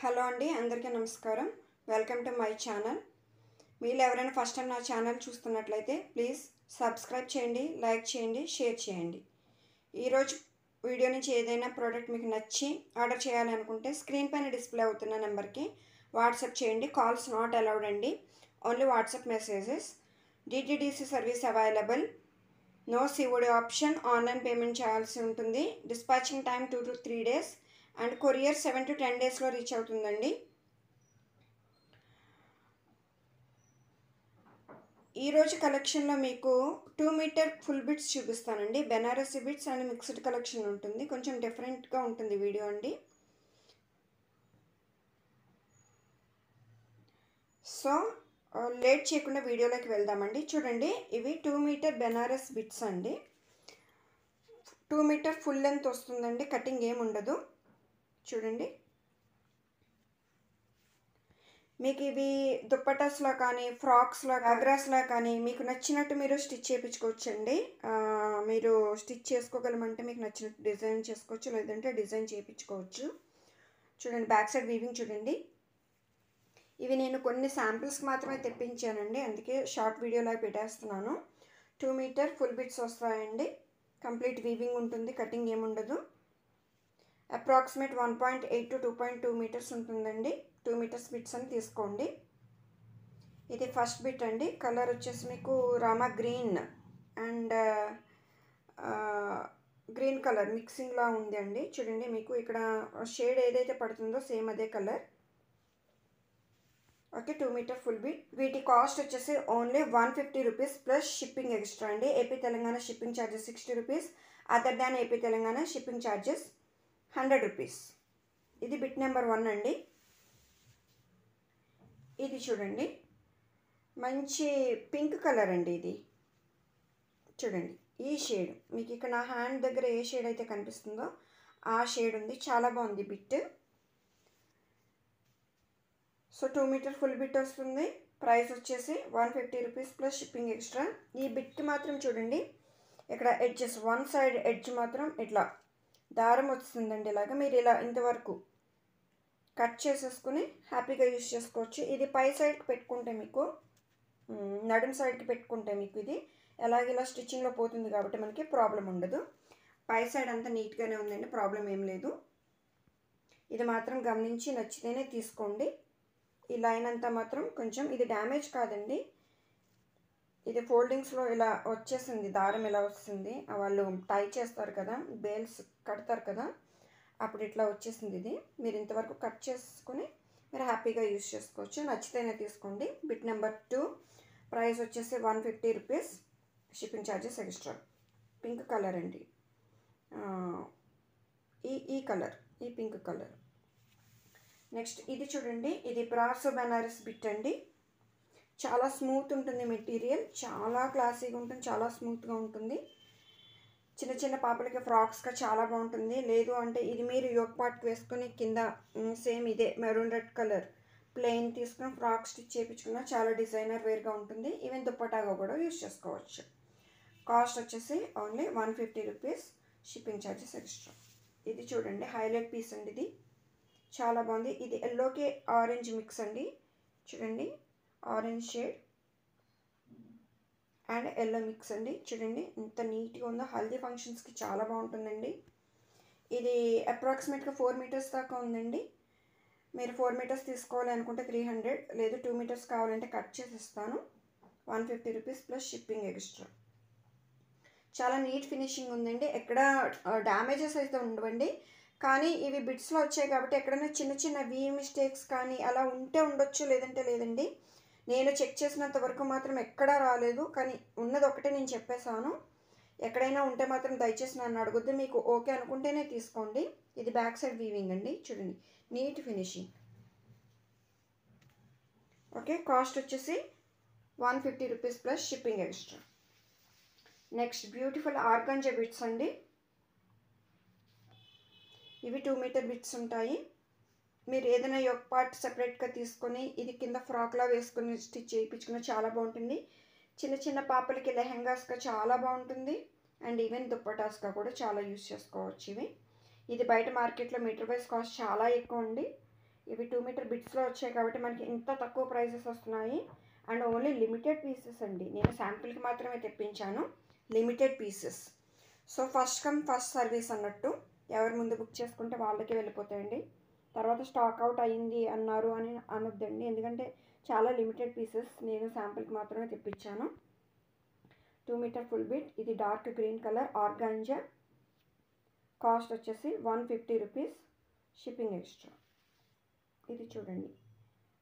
Hello అండి, అందరికీ నమస్కారం. Welcome to my channel. మీరు ఎవరైనా ఫస్ట్ టైం నా ఛానల్ చూస్తున్నట్లయితే ప్లీజ్ సబ్స్క్రైబ్ చేయండి, లైక్ చేయండి, షేర్ చేయండి. ఈరోజు వీడియో నుంచి ఏదైనా ప్రోడక్ట్ మీకు నచ్చి ఆర్డర్ చేయాలనుకుంటే స్క్రీన్ పైన డిస్ప్లే అవుతున్న నెంబర్కి వాట్సాప్ చేయండి. కాల్స్ నాట్ అలౌడ్ అండి, only WhatsApp messages. DTDC service available. No COD option. Online payment చేయాల్సి ఉంటుంది. Dispatching time 2 to 3 days and courier 7 to 10 daysలో రీచ్ అవుతుందండి. ఈరోజు కలెక్షన్లో మీకు 2 మీటర్ ఫుల్ బిట్స్ చూపిస్తానండి. Banarasi bits and mixed collection ఉంటుంది. కొంచెం డిఫరెంట్గా ఉంటుంది వీడియో అండి. సో లేట్ చేయకుండా వీడియోలోకి వెళ్దామండి. చూడండి, ఇవి 2 మీటర్ బెనారస్ బిట్స్ అండి. 2 మీటర్ ఫుల్ లెంత్ వస్తుందండి, కటింగ్ ఏమి ఉండదు. చూడండి, మీకు ఇవి దుప్పటాస్లా కానీ ఫ్రాక్స్లా గాగ్రాస్లా కానీ మీకు నచ్చినట్టు మీరు స్టిచ్ చేయించుకోవచ్చండి. మీరు స్టిచ్ చేసుకోగలమంటే మీకు నచ్చినట్టు డిజైన్ చేసుకోవచ్చు, లేదంటే డిజైన్ చేయించుకోవచ్చు. చూడండి, బ్యాక్ సైడ్ వీవింగ్ చూడండి. ఇవి నేను కొన్ని శాంపిల్స్కి మాత్రమే తెప్పించానండి, అందుకే షార్ట్ వీడియోలా పెట్టేస్తున్నాను. 2 మీటర్ ఫుల్ బిట్స్ వస్తాయండి. కంప్లీట్ వీవింగ్ ఉంటుంది, కటింగ్ ఏముండదు. అప్రాక్సిమేట్ 1.8 to 2.2 మీటర్స్ ఉంటుందండి. 2 మీటర్స్ బిట్స్ అని తీసుకోండి. ఇది ఫస్ట్ బిట్ అండి. కలర్ వచ్చేసి మీకు Rama green and green colour మిక్సింగ్లా ఉంది అండి. చూడండి, మీకు ఇక్కడ షేడ్ ఏదైతే పడుతుందో సేమ్ అదే colour. Okay, 2 metre full bit. వీటి కాస్ట్ వచ్చేసి only 150 rupees plus shipping extra అండి. AP Telangana shipping charges 60 rupees. Other than AP Telangana shipping charges 100 rupees. ఇది బిట్ నెంబర్ 1 అండి. ఇది చూడండి, మంచి పింక్ కలర్ అండి. ఇది చూడండి, ఈ షేడ్ మీకు ఇక్కడ నా హ్యాండ్ దగ్గర ఏ షేడ్ అయితే కనిపిస్తుందో ఆ షేడ్ ఉంది. చాలా బాగుంది bit. So 2 metre full bit వస్తుంది. ప్రైస్ వచ్చేసి 150 రూపీస్ ప్లస్ షిప్పింగ్ ఎక్స్ట్రా. ఈ బిట్కి మాత్రం చూడండి, ఇక్కడ ఎడ్జెస్ వన్ సైడ్ ఎడ్జ్ మాత్రం ఇట్లా దారం వస్తుందండి. ఇలాగా మీరు ఇలా ఇంతవరకు కట్ చేసేసుకుని హ్యాపీగా యూజ్ చేసుకోవచ్చు. ఇది పై సైడ్కి పెట్టుకుంటే మీకు నడుం సైడ్కి పెట్టుకుంటే మీకు ఇది ఎలాగైనా స్టిచ్చింగ్లో పోతుంది కాబట్టి మనకి ప్రాబ్లం ఉండదు. పై సైడ్ అంతా నీట్గానే ఉందండి, ప్రాబ్లం ఏం లేదు. ఇది మాత్రం గమనించి నచ్చితేనే తీసుకోండి. ఈ లైన్ అంతా మాత్రం కొంచెం ఇది డ్యామేజ్ కాదండి, ఇది ఫోల్డింగ్స్లో ఇలా వచ్చేసింది, దారం ఇలా వస్తుంది. వాళ్ళు టై చేస్తారు కదా, బేల్స్ కడతారు కదా, అప్పుడు ఇట్లా వచ్చేసింది. ఇది మీరు ఇంతవరకు కట్ చేసుకుని మీరు హ్యాపీగా యూజ్ చేసుకోవచ్చు. నచ్చితేనే తీసుకోండి. బిట్ నెంబర్ 2 ప్రైస్ వచ్చేసి 150 rupees, shipping charges extra. Pink colour అండి. ఈ కలర్, ఈ పింక్ కలర్. నెక్స్ట్ ఇది చూడండి, ఇది బ్రాసో బెనారస్ బిట్ అండి. చాలా స్మూత్ ఉంటుంది మెటీరియల్, చాలా క్లాసీగా ఉంటుంది, చాలా స్మూత్గా ఉంటుంది. చిన్న చిన్న పాపలకి ఫ్రాక్స్గా చాలా బాగుంటుంది. లేదు అంటే ఇది మీరు యోక్ పార్ట్ వేసుకొని కింద సేమ్ ఇదే మెరూన్ రెడ్ కలర్ ప్లెయిన్ తీసుకుని ఫ్రాక్ స్టిచ్ చేయించుకున్న చాలా డిజైనర్ వేర్గా ఉంటుంది. ఈవెన్ దుప్పటాగా కూడా యూజ్ చేసుకోవచ్చు. కాస్ట్ వచ్చేసి only 150 rupees, shipping charges extra. ఇది చూడండి, హైలైట్ పీస్ అండి. ఇది చాలా బాగుంది. ఇది ఎల్లోకి ఆరెంజ్ మిక్స్ అండి. చూడండి, orange shade and yellow mix అండి. చూడండి ఎంత నీట్గా ఉందో, హల్దీ ఫంక్షన్స్కి చాలా బాగుంటుందండి. ఇది అప్రాక్సిమేట్గా 4 మీటర్స్ దాకా ఉందండి. మీరు 4 మీటర్స్ తీసుకోవాలి అనుకుంటే 300, లేదు 2 మీటర్స్ కావాలంటే కట్ చేసి ఇస్తాను. 150 రూపీస్ ప్లస్ షిప్పింగ్ ఎక్స్ట్రా. చాలా నీట్ ఫినిషింగ్ ఉందండి, ఎక్కడ డ్యామేజెస్ అయితే ఉండవండి. కానీ ఇవి బిట్స్లో వచ్చాయి కాబట్టి ఎక్కడైనా చిన్న చిన్న వీ మిస్టేక్స్ కానీ అలా ఉంటే ఉండొచ్చు, లేదంటే లేదండి. నేను చెక్ చేసినంత వరకు మాత్రం ఎక్కడా రాలేదు, కానీ ఉన్నది ఒకటే నేను చెప్పేశాను. ఎక్కడైనా ఉంటే మాత్రం దయచేసి నన్ను అడగొద్దు. మీకు ఓకే అనుకుంటేనే తీసుకోండి. ఇది బ్యాక్ సైడ్ వీవింగ్ అండి. చూడండి, నీట్ ఫినిషింగ్. ఓకే, కాస్ట్ వచ్చేసి 150 rupees plus shipping extra. Next beautiful organza bits అండి. ఇవి 2 మీటర్ బిట్స్ ఉంటాయి. మీరు ఏదైనా యోక్ పార్ట్ సెపరేట్గా తీసుకొని ఇది కింద ఫ్రాక్లా వేసుకొని స్టిచ్ చేయించుకున్న చాలా బాగుంటుంది. చిన్న చిన్న పాపలకి లెహెంగాస్గా చాలా బాగుంటుంది. అండ్ ఈవెన్ దుప్పటాస్గా కూడా చాలా యూజ్ చేసుకోవచ్చు ఇవి. ఇది బయట మార్కెట్లో మీటర్ వైజ్ కాస్ట్ చాలా ఎక్కువ అండి. ఇవి 2 మీటర్ బిట్స్లో వచ్చాయి కాబట్టి మనకి ఇంత తక్కువ ప్రైజెస్ వస్తున్నాయి. అండ్ ఓన్లీ లిమిటెడ్ పీసెస్ అండి. నేను శాంపుల్కి మాత్రమే తెప్పించాను, limited pieces. So first come first service అన్నట్టు, ఎవరు ముందు బుక్ చేసుకుంటే వాళ్ళకే వెళ్ళిపోతాయండి. తర్వాత స్టాక్ అవుట్ అయ్యింది అన్నారు అని అనొద్దండి, ఎందుకంటే చాలా లిమిటెడ్ పీసెస్. నేను శాంపుల్కి మాత్రమే తెప్పించాను. 2 మీటర్ ఫుల్ బిట్. ఇది dark green colour organza. Cost వచ్చేసి 150 రూపీస్, షిప్పింగ్ ఎక్స్ట్రా. ఇది చూడండి,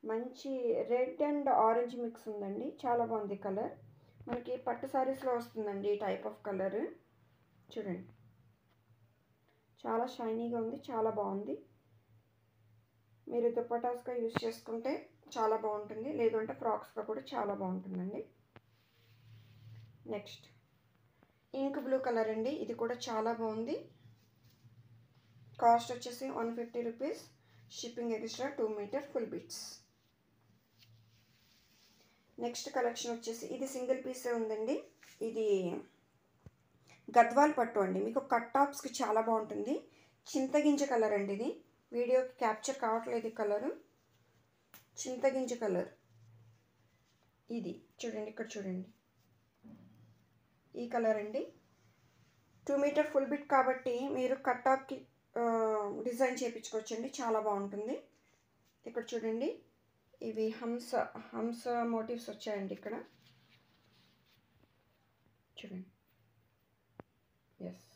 మంచి రెడ్ అండ్ ఆరెంజ్ మిక్స్ ఉందండి, చాలా బాగుంది కలర్. మనకి పట్టు సారీస్లో వస్తుందండి ఈ టైప్ ఆఫ్ కలర్. చూడండి, చాలా షైనీగా ఉంది, చాలా బాగుంది. మీరు దుప్పటాస్గా యూజ్ చేసుకుంటే చాలా బాగుంటుంది, లేదంటే ఫ్రాక్స్గా కూడా చాలా బాగుంటుందండి. నెక్స్ట్ ఇంక్ బ్లూ కలర్ అండి, ఇది కూడా చాలా బాగుంది. కాస్ట్ వచ్చేసి 150 rupees, shipping extra, 2 metre full bits. Next collection వచ్చేసి ఇది సింగిల్ పీసే ఉందండి. ఇది గద్వాల్ పట్టు అండి, మీకు కట్ టాప్స్కి చాలా బాగుంటుంది. చింతగింజ కలర్ అండి, ఇది వీడియోకి క్యాప్చర్ కావట్లేదు ఈ కలరు, చింతగింజ కలర్. ఇది చూడండి, ఇక్కడ చూడండి, ఈ కలర్ అండి. 2 మీటర్ ఫుల్ బిట్ కాబట్టి మీరు కట్ టాప్కి డిజైన్ చేయించుకోవచ్చండి, చాలా బాగుంటుంది. ఇక్కడ చూడండి, ఇవి హంస మోటివ్స్ వచ్చాయండి ఇక్కడ, చూడండి. Yes,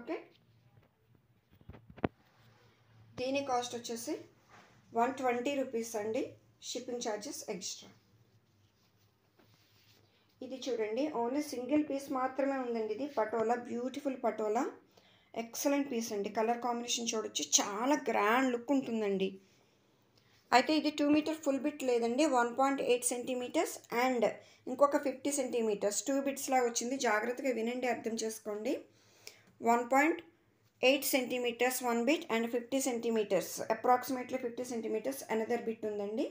okay. దీని కాస్ట్ వచ్చేసి 120 రూపీస్ అండి, షిప్పింగ్ ఛార్జెస్ ఎక్స్ట్రా. ఇది చూడండి, ఓన్లీ సింగిల్ పీస్ మాత్రమే ఉందండి. ఇది patola, beautiful patola, excellent piece అండి. కలర్ కాంబినేషన్ చూడొచ్చు, చాలా గ్రాండ్ లుక్ ఉంటుందండి. అయితే ఇది 2 మీటర్ ఫుల్ బిట్ లేదండి, 1.8 సెంటీమీటర్స్ అండ్ ఇంకొక 50 సెంటీమీటర్స్ 2 బిట్స్ లాగా వచ్చింది. జాగ్రత్తగా వినండి, అర్థం చేసుకోండి. 1.8 centimetres 1 bit and 50 centimetres, approximately 50 centimetres another bit ఉందండి.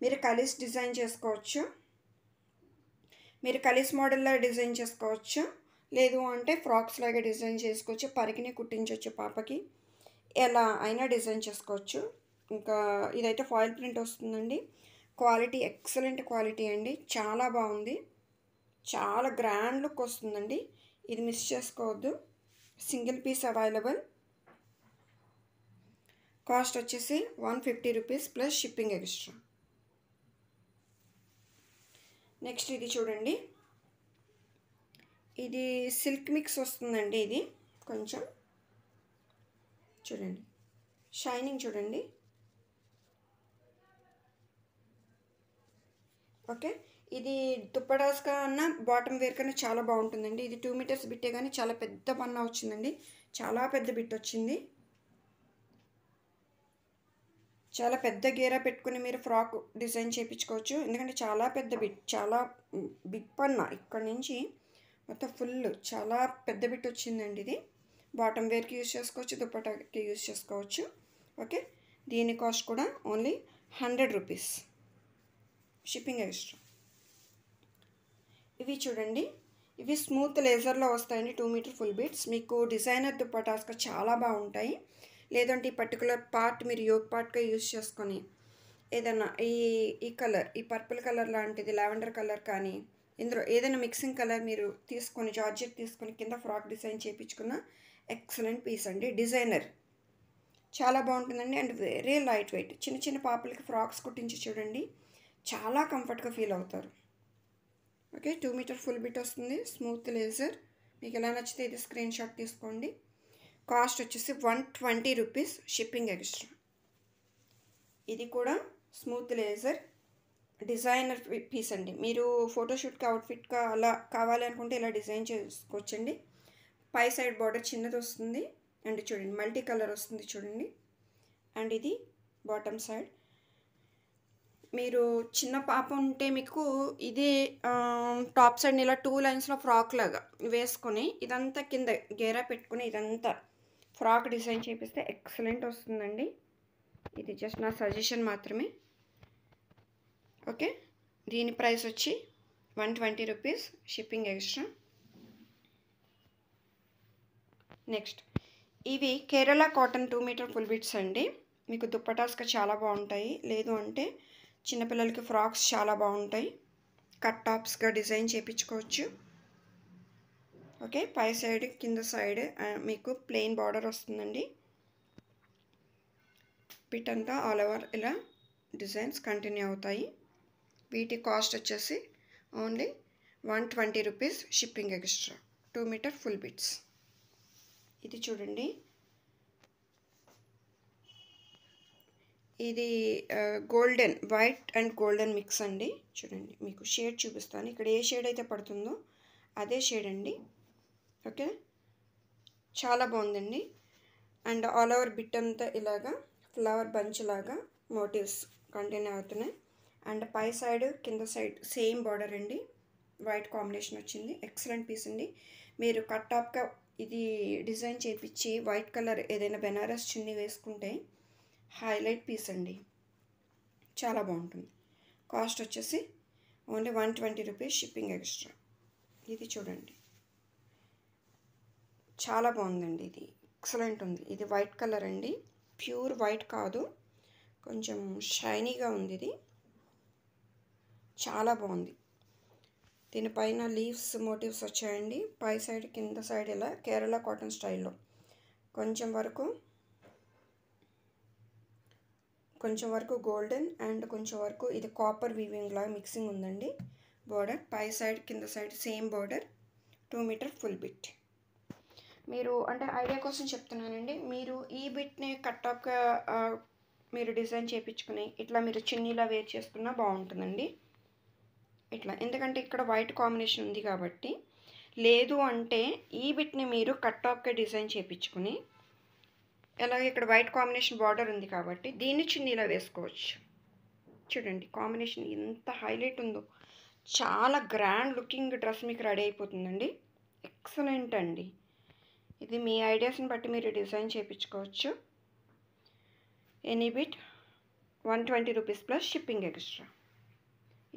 మీరు కలిసి డిజైన్ చేసుకోవచ్చు, మీరు కలిసి మోడల్లో డిజైన్ చేసుకోవచ్చు, లేదు అంటే ఫ్రాక్స్ లాగా డిజైన్ చేసుకోవచ్చు, పరికిని కుట్టించవచ్చు పాపకి, ఎలా అయినా డిజైన్ చేసుకోవచ్చు. ఇంకా ఇదైతే ఫాయిల్ ప్రింట్ వస్తుందండి. క్వాలిటీ ఎక్సలెంట్ క్వాలిటీ అండి, చాలా బాగుంది, చాలా గ్రాండ్ లుక్ వస్తుందండి. ఇది మిస్ చేసుకోవద్దు, సింగిల్ పీస్ అవైలబుల్. కాస్ట్ వచ్చేసి 150 rupees plus shipping extra. Next ఇది చూడండి, ఇది సిల్క్ మిక్స్ వస్తుందండి. ఇది కొంచెం చూడండి, షైనింగ్ చూడండి, ఓకే. ఇది దుప్పటాస్ కన్నా బాటమ్ వేర్ కన్నా చాలా బాగుంటుందండి. ఇది 2 మీటర్స్ బిట్టే కానీ చాలా పెద్ద పన్నా వచ్చిందండి, చాలా పెద్ద బిట్ వచ్చింది. చాలా పెద్ద గేరా పెట్టుకుని మీరు ఫ్రాక్ డిజైన్ చేయించుకోవచ్చు, ఎందుకంటే చాలా పెద్ద బిట్, చాలా బిగ్ పన్నా, ఇక్కడ నుంచి మొత్తం ఫుల్ చాలా పెద్ద బిట్ వచ్చిందండి. ఇది బాటమ్ వేర్కి యూజ్ చేసుకోవచ్చు, దుప్పటాకి యూజ్ చేసుకోవచ్చు, ఓకే. దీని కాస్ట్ కూడా ఓన్లీ 100 రూపీస్, షిప్పింగ్ ఎక్స్ట్రా. ఇవి చూడండి, ఇవి స్మూత్ లేజర్లో వస్తాయండి, 2 మీటర్ ఫుల్ బిట్స్. మీకు డిజైనర్ దుప్పటాస్గా చాలా బాగుంటాయి. లేదంటే ఈ పర్టికులర్ పార్ట్ మీరు యోగ్ పార్ట్గా యూజ్ చేసుకొని ఏదైనా ఈ కలర్, ఈ పర్పుల్ కలర్ లాంటిది, లావెండర్ కలర్ కానీ ఇందులో ఏదైనా మిక్సింగ్ కలర్ మీరు తీసుకొని జార్జెట్ తీసుకొని కింద ఫ్రాక్ డిజైన్ చేయించుకున్న ఎక్సలెంట్ పీస్ అండి. డిజైనర్ చాలా బాగుంటుందండి అండ్ వెరీ లైట్ వెయిట్. చిన్న చిన్న పాపలకి ఫ్రాక్స్ కుట్టించి చూడండి, చాలా కంఫర్ట్గా ఫీల్ అవుతారు, ఓకే. 2 మీటర్ ఫుల్ బిట్ వస్తుంది, స్మూత్ లేజర్. మీకు ఎలా నచ్చితే ఇది స్క్రీన్ షాట్ తీసుకోండి. కాస్ట్ వచ్చేసి 120 రూపీస్, షిప్పింగ్ ఎక్స్ట్రా. ఇది కూడా స్మూత్ లేజర్ డిజైనర్ పీస్ అండి. మీరు ఫోటోషూట్కి అవుట్ఫిట్గా అలా కావాలి అనుకుంటే ఇలా డిజైన్ చేసుకోవచ్చండి. పై సైడ్ బార్డర్ చిన్నది వస్తుంది అండ్ చూడండి మల్టీ కలర్ వస్తుంది చూడండి. అండ్ ఇది బాటమ్ సైడ్. మీరు చిన్న పాప ఉంటే మీకు ఇదే టాప్ సైడ్ ఇలా 2 లైన్స్లో ఫ్రాక్ లాగా వేసుకొని ఇదంతా కింద గేరా పెట్టుకుని ఇదంతా ఫ్రాక్ డిజైన్ చేపిస్తే ఎక్సలెంట్ వస్తుందండి. ఇది జస్ట్ నా సజెషన్ మాత్రమే, ఓకే. దీని ప్రైస్ వచ్చి 120 రూపీస్, షిప్పింగ్ ఎక్స్ట్రా. నెక్స్ట్ ఇవి Kerala cotton 2 metre full bits అండి. మీకు దుప్పటాస్గా చాలా బాగుంటాయి. లేదు అంటే చిన్నపిల్లలకి ఫ్రాక్స్ చాలా బాగుంటాయి. కట్ టాప్స్గా డిజైన్ చేయించుకోవచ్చు. ఓకే, పై సైడ్ కింద సైడ్ మీకు ప్లెయిన్ బార్డర్ వస్తుందండి. బిట్ అంతా ఆల్ ఓవర్ ఇలా డిజైన్స్ కంటిన్యూ అవుతాయి. వీటి కాస్ట్ వచ్చేసి only 120 rupees shipping extra. 2 metre full bits. ఇది చూడండి, ఇది golden, white and golden mix అండి. చూడండి, మీకు షేడ్ చూపిస్తాను. ఇక్కడ ఏ షేడ్ అయితే పడుతుందో అదే షేడ్ అండి. ఓకే, చాలా బాగుందండి. అండ్ ఆల్ ఓవర్ బిట్ అంతా ఇలాగా ఫ్లవర్ బంచ్ లాగా మోటివ్స్ కంటిన్యూ అవుతున్నాయి. అండ్ పై సైడ్ కింద సైడ్ సేమ్ బార్డర్ అండి. వైట్ కాంబినేషన్ వచ్చింది. ఎక్సలెంట్ పీస్ అండి. మీరు కట్ టాప్గా ఇది డిజైన్ చేయించి వైట్ కలర్ ఏదైనా బెనారస్ చున్నీ వేసుకుంటే హైలైట్ పీస్ అండి. చాలా బాగుంటుంది. కాస్ట్ వచ్చేసి ఓన్లీ 120 రూపీస్ షిప్పింగ్ ఎక్స్ట్రా. ఇది చూడండి, చాలా బాగుందండి. ఇది ఎక్సలెంట్ ఉంది. ఇది వైట్ కలర్ అండి, ప్యూర్ వైట్ కాదు, కొంచెం షైనీగా ఉంది. ఇది చాలా బాగుంది. దీనిపైన లీవ్స్ మోటివ్స్ వచ్చాయండి. పై సైడ్ కింద సైడ్ ఇలా కేరళ కాటన్ స్టైల్లో కొంచెం వరకు గోల్డెన్ అండ్ కొంచెం వరకు ఇది కాపర్ వీవింగ్ లాగా మిక్సింగ్ ఉందండి. బోర్డర్ పై సైడ్ కింద side same border. 2 metre full bit. మీరు అంటే ఐడియా కోసం చెప్తున్నానండి. మీరు ఈ బిట్ని కట్టాప్గా మీరు డిజైన్ చేయించుకుని ఇట్లా మీరు చున్నీలా వేర్ చేసుకున్నా బాగుంటుందండి. ఇట్లా, ఎందుకంటే ఇక్కడ వైట్ కాంబినేషన్ ఉంది కాబట్టి. లేదు అంటే ఈ బిట్ని మీరు కట్టాప్గా డిజైన్ చేయించుకుని, అలాగే ఇక్కడ వైట్ కాంబినేషన్ బార్డర్ ఉంది కాబట్టి దీన్ని చున్నీలా వేసుకోవచ్చు. చూడండి, కాంబినేషన్ ఎంత హైలైట్ ఉందో. చాలా గ్రాండ్ లుకింగ్ డ్రెస్ మీకు రెడీ అయిపోతుందండి. ఎక్సలెంట్ అండి. ఇది మీ ఐడియాస్ని బట్టి మీరు డిజైన్ చేయించుకోవచ్చు. Any bit 120 rupees plus shipping extra.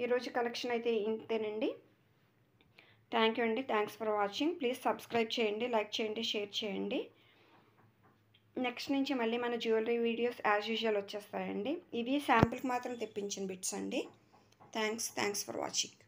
ఈరోజు కలెక్షన్ అయితే ఇంతేనండి. థ్యాంక్ యూ అండి. Thanks for watching. Please subscribe చేయండి, లైక్ చేయండి, షేర్ చేయండి. నెక్స్ట్ నుంచి మళ్ళీ మన జ్యువెలరీ వీడియోస్ యాజ్ యూజువల్ వచ్చేస్తాయండి. ఇవి శాంపుల్కి మాత్రం తెప్పించిన బిట్స్ అండి. Thanks for watching.